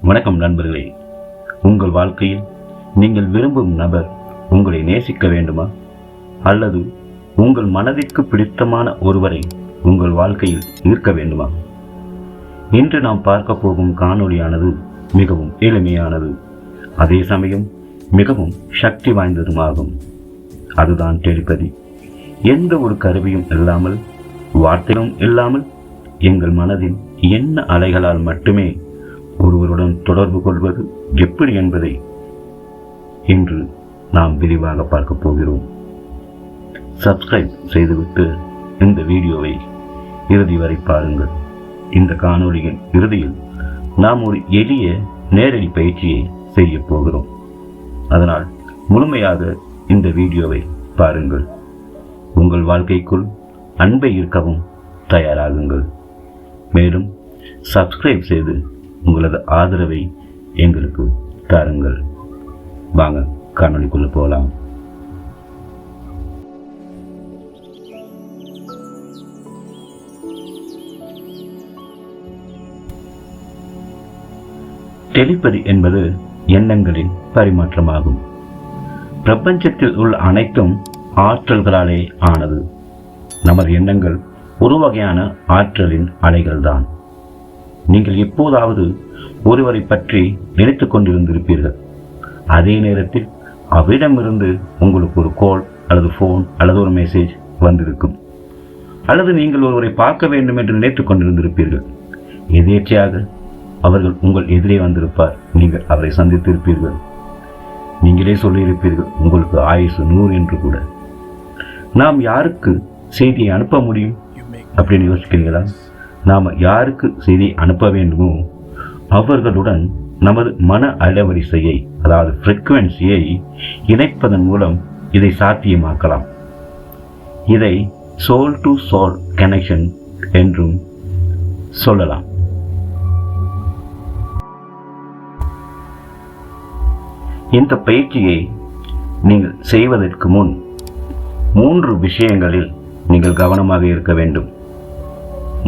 வணக்கம் நண்பர்களே. உங்கள் வாழ்க்கையில் நீங்கள் விரும்பும் நபர் உங்களை நேசிக்க வேண்டுமா, அல்லது உங்கள் மனதிற்கு பிடித்தமான ஒருவரை உங்கள் வாழ்க்கையில் ஈர்க்க வேண்டுமா? இன்று நாம் பார்க்க போகும் காணொளியானது மிகவும் எளிமையானது, அதே சமயம் மிகவும் சக்தி வாய்ந்ததுமாகும். அதுதான் டெலிபதி. எந்த ஒரு கருவியும் இல்லாமல், வார்த்தையும் இல்லாமல், எங்கள் மனதின் எண்ண அலைகளால் மட்டுமே ஒருவருடன் தொடர்பு கொள்வது எப்படி என்பதை இன்று நாம் விரிவாக பார்க்க போகிறோம். சப்ஸ்கிரைப் செய்துவிட்டு இந்த வீடியோவை இறுதி வரை பாருங்கள். இந்த காணொளியின் இறுதியில் நாம் ஒரு எளிய நேரடி பயிற்சியை செய்ய போகிறோம். அதனால் முழுமையாக இந்த வீடியோவை பாருங்கள். உங்கள் வாழ்க்கைக்குள் அன்பை ஈர்க்கவும் தயாராகுங்கள். மேலும் சப்ஸ்கிரைப் செய்து உங்களது ஆதரவை எங்களுக்கு தாருங்கள். வாங்க காணொளிக்குள்ள போகலாம். டெலிபதி என்பது எண்ணங்களின் பரிமாற்றமாகும். பிரபஞ்சத்தில் உள்ள அனைத்தும் ஆற்றல்களாலே ஆனது. நமது எண்ணங்கள் ஒரு வகையான ஆற்றலின் அலைகள்தான். நீங்கள் எப்போதாவது ஒருவரை பற்றி நினைத்துக் கொண்டிருந்திருப்பீர்கள். அதே நேரத்தில் அவரிடமிருந்து உங்களுக்கு ஒரு கால் அல்லது ஃபோன் அல்லது ஒரு மெசேஜ் வந்திருக்கும். அல்லது நீங்கள் ஒருவரை பார்க்க வேண்டும் என்று நினைத்துக் கொண்டிருந்திருப்பீர்கள். எதேச்சையாக அவர்கள் உங்கள் எதிரே வந்திருப்பார். நீங்கள் அவரை சந்தித்திருப்பீர்கள். நீங்களே சொல்லியிருப்பீர்கள், உங்களுக்கு ஆயுசு 100 என்று கூட. நாம் யாருக்கு செய்தியை அனுப்ப முடியும் அப்படின்னு யோசிக்கிறீங்களா? நாம் யாருக்கு செய்தி அனுப்ப வேண்டுமோ அவர்களுடன் நமது மன அலைவரிசையை, அதாவது ஃப்ரீக்வன்சியை இணைப்பதன் மூலம் இதை சாத்தியமாக்கலாம். இதை சோல் டு சோல் கனெக்ஷன் என்றும் சொல்லலாம். இந்த பயிற்சியை நீங்கள் செய்வதற்கு முன் 3 விஷயங்களில் நீங்கள் கவனமாக இருக்க வேண்டும்.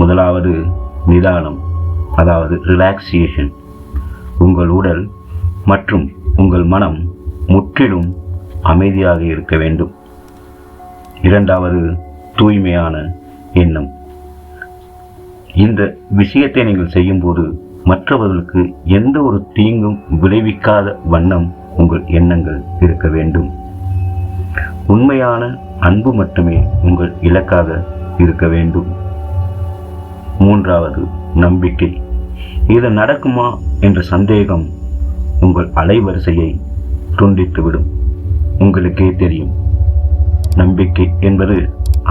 முதலாவது நிதானம், அதாவது ரிலாக்ஸேஷன். உங்கள் உடல் மற்றும் உங்கள் மனம் முற்றிலும் அமைதியாக இருக்க வேண்டும். இரண்டாவது தூய்மையான எண்ணம். இந்த விஷயத்தை நீங்கள் செய்யும்போது மற்றவர்களுக்கு எந்த ஒரு தீங்கும் விளைவிக்காத வண்ணம் உங்கள் எண்ணங்கள் இருக்க வேண்டும். உண்மையான அன்பு மட்டுமே உங்கள் இலக்காக இருக்க வேண்டும். மூன்றாவது நம்பிக்கை. இது நடக்குமா என்ற சந்தேகம் உங்கள் அலைவரிசையை துண்டித்துவிடும். உங்களுக்கே தெரியும், நம்பிக்கை என்பது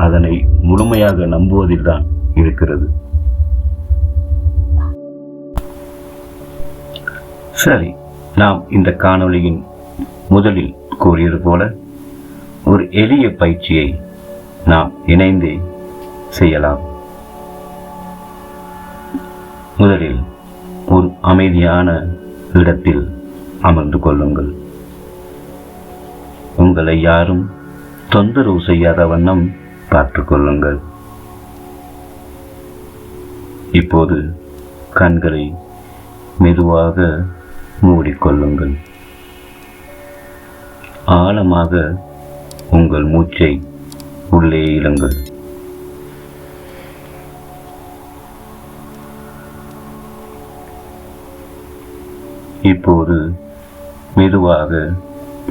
அதனை முழுமையாக நம்புவதில் தான் இருக்கிறது. சரி, நாம் இந்த காணொளியின் முதலில் கூறியது போல ஒரு எளிய பயிற்சியை நாம் இணைந்தே செய்யலாம். முதலில் ஒரு அமைதியான இடத்தில் அமர்ந்து கொள்ளுங்கள். உங்களை யாரும் தொந்தரவு செய்யாத வண்ணம் பார்த்துக் கொள்ளுங்கள். இப்போது கண்களை மெதுவாக மூடிக்கொள்ளுங்கள். ஆழமாக உங்கள் மூச்சை உள்ளே இழுங்கள். இப்போது மெதுவாக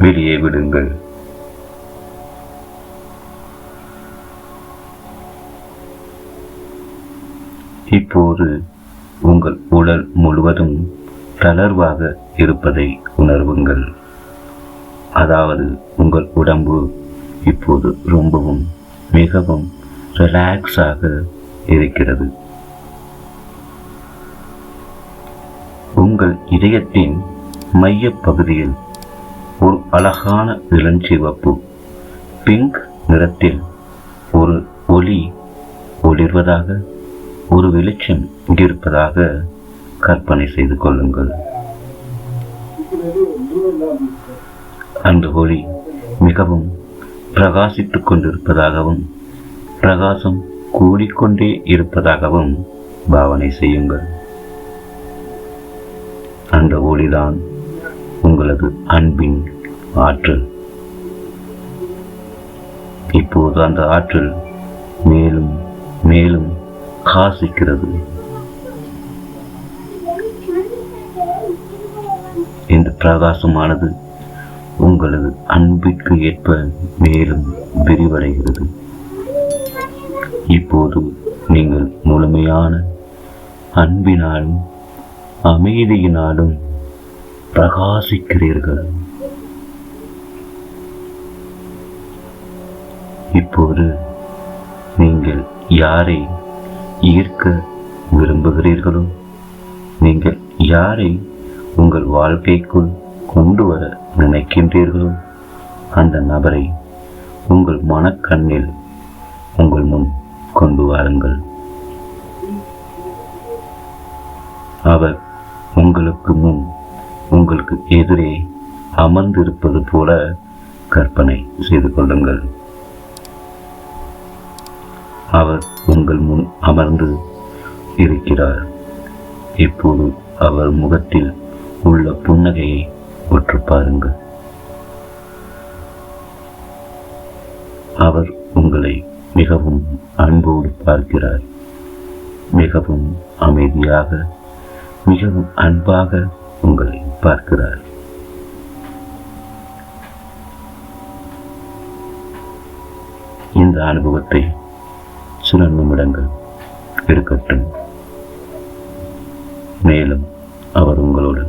வெளியே விடுங்கள். இப்போது உங்கள் உடல் முழுவதும் தளர்வாக இருப்பதை உணர்வுங்கள். அதாவது உங்கள் உடம்பு இப்போது ரொம்பவும் மிகவும் ரிலாக்ஸாக இருக்கிறது. உங்கள் இதயத்தின் மைய பகுதியில் ஒரு அழகான இளஞ்சிவப்பு பிங்க் நிறத்தில் ஒரு ஒளி ஒளிர்வதாக, ஒரு வெளிச்சம் இருப்பதாக கற்பனை செய்து கொள்ளுங்கள். அந்த ஒளி மிகவும் பிரகாசித்துக் கொண்டிருப்பதாகவும் பிரகாசம் கூடிக்கொண்டே இருப்பதாகவும் பாவனை செய்யுங்கள். அந்த ஒளிதான் உங்களது அன்பின் ஆற்றல். இப்போது அந்த ஆற்றல் மேலும் மேலும் காசிக்கிறது. இந்த பிரகாசமானது உங்களது அன்பிற்கு ஏற்ப மேலும் விரிவடைகிறது. இப்போது நீங்கள் முழுமையான அன்பினாலும் அமைதியினாலும் பிரகாசிக்கிறீர்கள். இப்போது நீங்கள் யாரை ஈர்க்க விரும்புகிறீர்களோ, நீங்கள் யாரை உங்கள் வாழ்க்கைக்குள் கொண்டு வர நினைக்கின்றீர்களோ, அந்த நபரை உங்கள் மனக்கண்ணில் உங்கள் முன் கொண்டு வாருங்கள். அவர் உங்களுக்கு முன், உங்களுக்கு எதிரே அமர்ந்திருப்பது போல கற்பனை செய்து கொள்ளுங்கள். அவர் உங்கள் முன் அமர்ந்து இருக்கிறார். இப்போது அவர் முகத்தில் உள்ள புன்னகையை உற்று பாருங்கள். அவர் உங்களை மிகவும் அன்போடு பார்க்கிறார். மிகவும் அமைதியாக, மிகவும் அன்பாக உங்களை பார்க்கிறார். இந்த அனுபவத்தை சில நிமிடங்கள் இருக்கட்டும். மேலும் அவர் உங்களோடு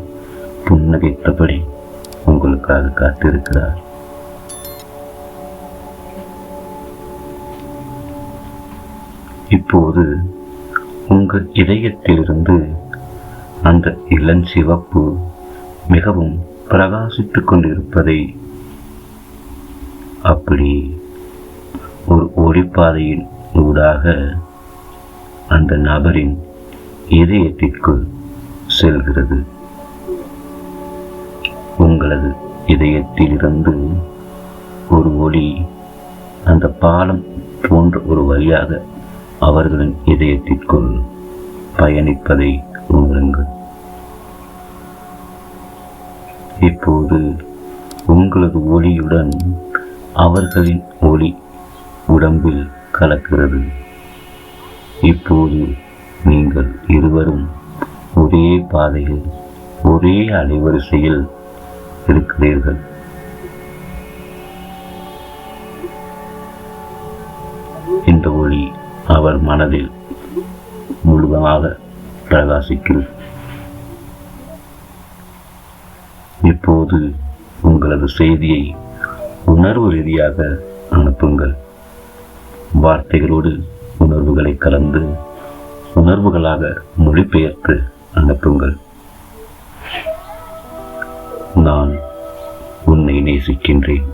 புன்னகைத்தபடி உங்களுக்காக காத்திருக்கிறார். இப்போது உங்கள் இதயத்திலிருந்து அந்த இளஞ்சிவப்பு மிகவும் பிரகாசித்துக் கொண்டிருப்பதை, அப்படி ஒரு ஒளிப்பாதையின் ஊடாக அந்த நபரின் இதயத்திற்குள் செல்கிறது. உங்களது இதயத்திலிருந்து ஒரு ஒளி அந்த பாலம் போன்ற ஒரு வழியாக அவர்களின் இதயத்திற்குள் பயணிப்பதை உணருங்கள். இப்போது உங்களது ஒளியுடன் அவர்களின் ஒளி உடம்பில் கலக்கிறது. இப்போது நீங்கள் இருவரும் ஒரே பாதையில், ஒரே அலைவரிசையில் இருக்கிறீர்கள். இந்த ஒளி அவர் மனதில் முழுவதாக பிரகாசிக்கிறது. இப்போது உங்களது செய்தியை உணர்வு ரீதியாக அனுப்புங்கள். வார்த்தைகளோடு உணர்வுகளை கலந்து உணர்வுகளாக மொழிபெயர்த்து அனுப்புங்கள். நான் உன்னை நேசிக்கின்றேன்.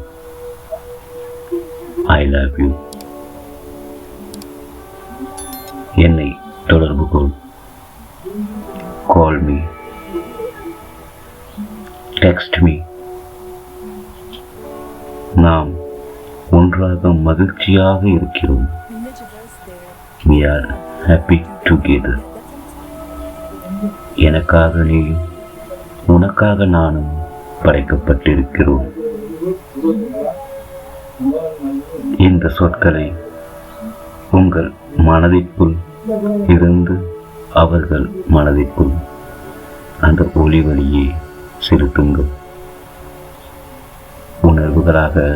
I love you. என்னை தொடர்பு கொள். Call me. Text me. நாம் ஒன்றாக மகிழ்ச்சியாக இருக்கிறோம். We are happy together. எனக்காக நீயும் உனக்காக நானும் படைக்கப்பட்டிருக்கிறோம். இந்த சொற்களை உங்கள் மனதிற்குள் இருந்து அவர்கள் மனதிற்குள் அந்த ஒளி வழியே செலுத்துங்கள். உணர்வுகளாக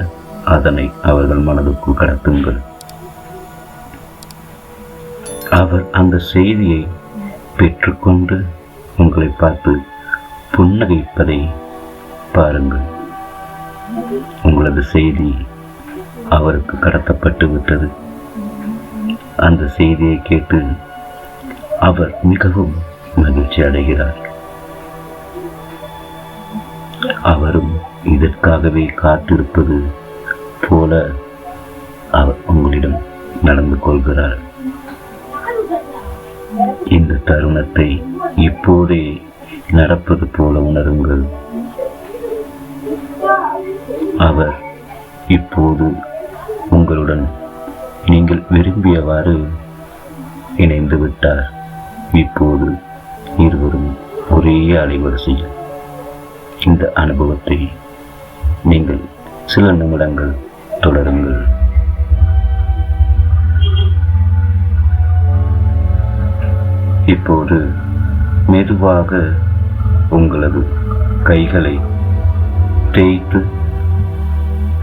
அதனை அவர்கள் மனதுக்குள் கடத்துங்கள். அவர் அந்த செய்தியை பெற்றுக்கொண்டு உங்களை பார்த்து புன்னகைப்பதை பாருங்கள். உங்களது செய்தி அவருக்கு கடத்தப்பட்டு விட்டது. அந்த செய்தியை கேட்டு அவர் மிகவும் மகிழ்ச்சி அடைகிறார். அவரும் இதற்காகவே காத்திருப்பது போல அவர் உங்களிடம் நடந்து கொள்கிறார். இந்த தருணத்தை இப்போதே நடப்பது போல உணருங்கள். அவர் இப்போது உங்களுடன் நீங்கள் விரும்பியவாறு இணைந்து விட்டார். இப்போது இருவரும் ஒரே அலைவரிசையில் இந்த அனுபவத்தை நீங்கள் சில நிமிடங்கள் தொடருங்கள். இப்போது மெதுவாக உங்களது கைகளை தேய்த்து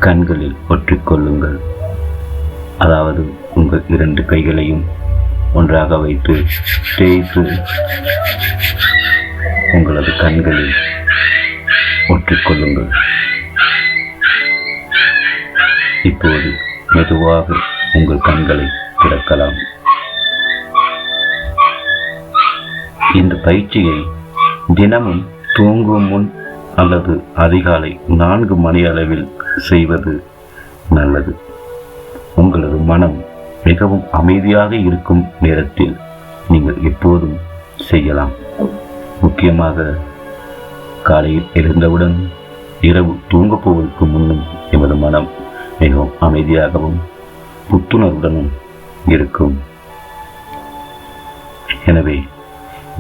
கண்களில் ஒற்றிக்கொள்ளுங்கள். அதாவது உங்கள் 2 கைகளையும் ஒன்றாக வைத்து தேய்த்து உங்களது கண்களில் ஒற்றிக்கொள்ளுங்கள். இப்போது மெதுவாக உங்கள் கண்களை திறக்கலாம். இந்த பயிற்சியை தினமும் தூங்கும் முன் அல்லது அதிகாலை 4 மணி அளவில் செய்வது நல்லது. உங்களது மனம் மிகவும் அமைதியாக இருக்கும் நேரத்தில் நீங்கள் எப்போதும் செய்யலாம். முக்கியமாக காலையில் எழுந்தவுடன் இரவு தூங்கப் போவதற்கு முன்னும் எமது மனம் மிகவும் அமைதியாகவும் புத்துணர்வுடனும் இருக்கும். எனவே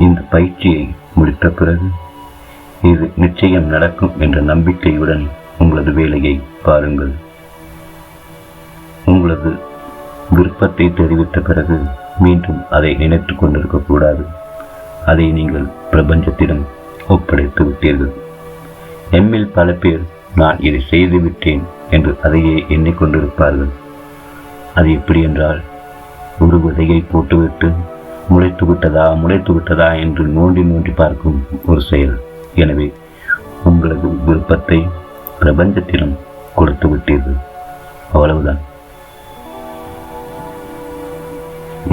இந்த பயிற்சியை முடித்த பிறகு இது நிச்சயம் நடக்கும் என்ற நம்பிக்கையுடன் உங்களது வேலையை பாருங்கள். உங்களது விருப்பத்தை தெரிவித்த பிறகு மீண்டும் அதை நினைத்து கொண்டிருக்கக்கூடாது. அதை நீங்கள் பிரபஞ்சத்திடம் ஒப்படைத்து விட்டீர்கள். எம்மில் பல பேர் நான் இதை செய்து விட்டேன் என்று அதையே எண்ணிக்கொண்டிருப்பார்கள். அது எப்படி என்றால், ஒரு விதையை போட்டுவிட்டு முளைத்து விட்டதா என்று நோண்டி பார்க்கும் ஒரு செயல். எனவே உங்களது விருப்பத்தை பிரபஞ்சத்திடம் கொடுத்து விட்டீர்கள். அவ்வளவுதான்.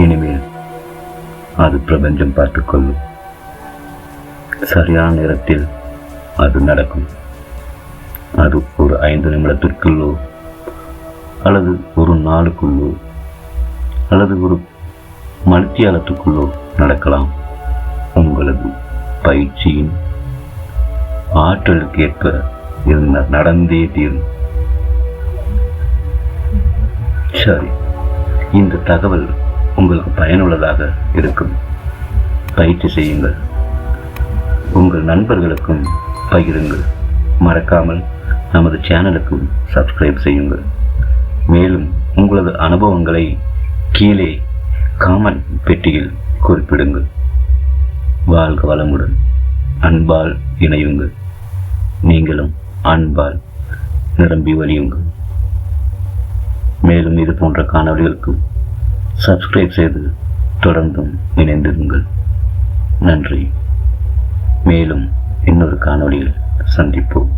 இனிமேல் அது பிரபஞ்சம் பார்த்துக்கொள்ளும். சரியான நேரத்தில் அது நடக்கும். அது ஒரு 5 நிமிடத்திற்குள்ளோ அல்லது ஒரு நாளுக்குள்ளோ அல்லது ஒரு மணித்தியாலத்துக்குள்ளோ நடக்கலாம். உங்களது பயிற்சியின் ஆற்றலுக்கேற்ப இது நடந்தே தீரும். சரி, இந்த தகவல் உங்களுக்கு பயனுள்ளதாக இருக்கும். பயிற்சி செய்யுங்கள். உங்கள் நண்பர்களுக்கும் பகிருங்கள். மறக்காமல் நமது சேனலுக்கு சப்ஸ்கிரைப் செய்யுங்கள். மேலும் உங்களது அனுபவங்களை கீழே காமெண்ட் பெட்டியில் குறிப்பிடுங்கள். வாழ்க வளமுடன். அன்பால் இணையுங்கள். நீங்களும் அன்பால் நிரம்பி வழியுங்கள். மேலும் இது போன்ற காணொளிகளுக்கு சப்ஸ்கிரைப் செய்து தொடர்ந்தும் இணைந்திருங்கள். நன்றி. மேலும் இன்னொரு காணொளியில் சந்திப்போம்.